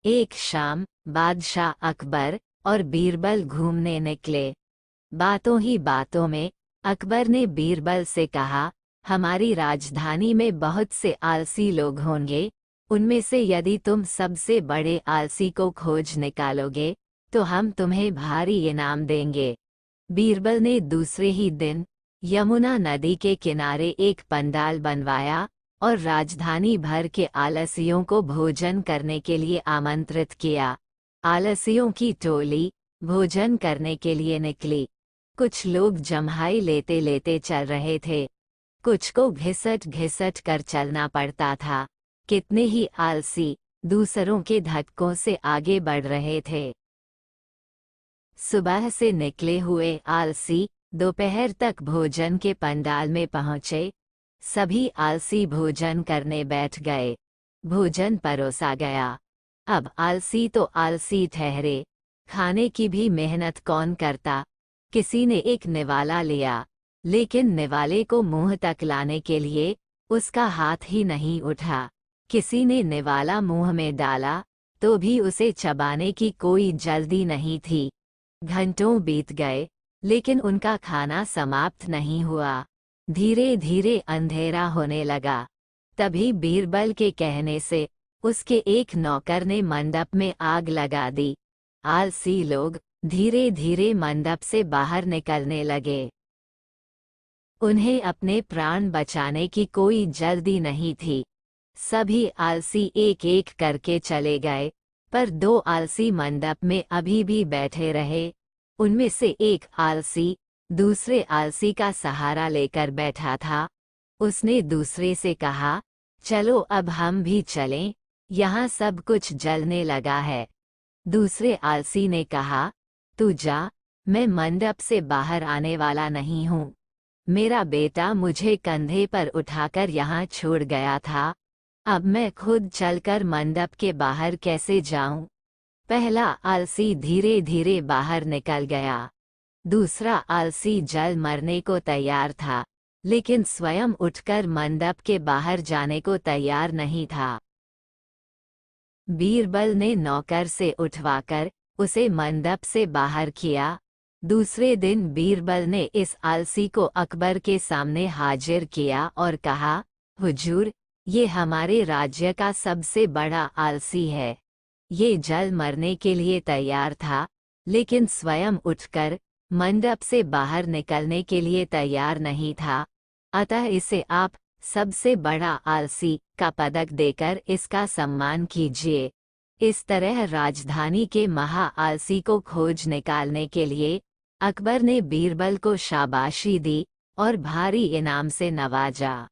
एक शाम बादशाह अकबर और बीरबल घूमने निकले। बातों ही बातों में अकबर ने बीरबल से कहा, हमारी राजधानी में बहुत से आलसी लोग होंगे, उनमें से यदि तुम सबसे बड़े आलसी को खोज निकालोगे तो हम तुम्हें भारी इनाम देंगे। बीरबल ने दूसरे ही दिन यमुना नदी के किनारे एक पंडाल बनवाया और राजधानी भर के आलसियों को भोजन करने के लिए आमंत्रित किया। आलसियों की टोली भोजन करने के लिए निकली। कुछ लोग जम्हाई लेते लेते चल रहे थे, कुछ को घिसट घिसट कर चलना पड़ता था। कितने ही आलसी दूसरों के धक्कों से आगे बढ़ रहे थे। सुबह से निकले हुए आलसी दोपहर तक भोजन के पंडाल में पहुंचे। सभी आलसी भोजन करने बैठ गए। भोजन परोसा गया। अब आलसी तो आलसी ठहरे, खाने की भी मेहनत कौन करता। किसी ने एक निवाला लिया, लेकिन निवाले को मुंह तक लाने के लिए उसका हाथ ही नहीं उठा। किसी ने निवाला मुंह में डाला तो भी उसे चबाने की कोई जल्दी नहीं थी। घंटों बीत गए, लेकिन उनका खाना समाप्त नहीं हुआ। धीरे धीरे अंधेरा होने लगा। तभी बीरबल के कहने से उसके एक नौकर ने मंडप में आग लगा दी। आलसी लोग धीरे धीरे मंडप से बाहर निकलने लगे। उन्हें अपने प्राण बचाने की कोई जल्दी नहीं थी। सभी आलसी एक एक करके चले गए, पर दो आलसी मंडप में अभी भी बैठे रहे। उनमें से एक आलसी दूसरे आलसी का सहारा लेकर बैठा था। उसने दूसरे से कहा, चलो अब हम भी चलें, यहाँ सब कुछ जलने लगा है। दूसरे आलसी ने कहा, तू जा, मैं मंडप से बाहर आने वाला नहीं हूँ। मेरा बेटा मुझे कंधे पर उठाकर यहाँ छोड़ गया था, अब मैं खुद चलकर मंडप के बाहर कैसे जाऊं? पहला आलसी धीरे धीरे बाहर निकल गया। दूसरा आलसी जल मरने को तैयार था, लेकिन स्वयं उठकर मंडप के बाहर जाने को तैयार नहीं था। बीरबल ने नौकर से उठवाकर उसे मंडप से बाहर किया। दूसरे दिन बीरबल ने इस आलसी को अकबर के सामने हाजिर किया और कहा, हुजूर, ये हमारे राज्य का सबसे बड़ा आलसी है। ये जल मरने के लिए तैयार था, लेकिन स्वयं उठकर मंडप से बाहर निकलने के लिए तैयार नहीं था। अतः इसे आप सबसे बड़ा आलसी का पदक देकर इसका सम्मान कीजिए। इस तरह राजधानी के महा आलसी को खोज निकालने के लिए अकबर ने बीरबल को शाबाशी दी और भारी इनाम से नवाजा।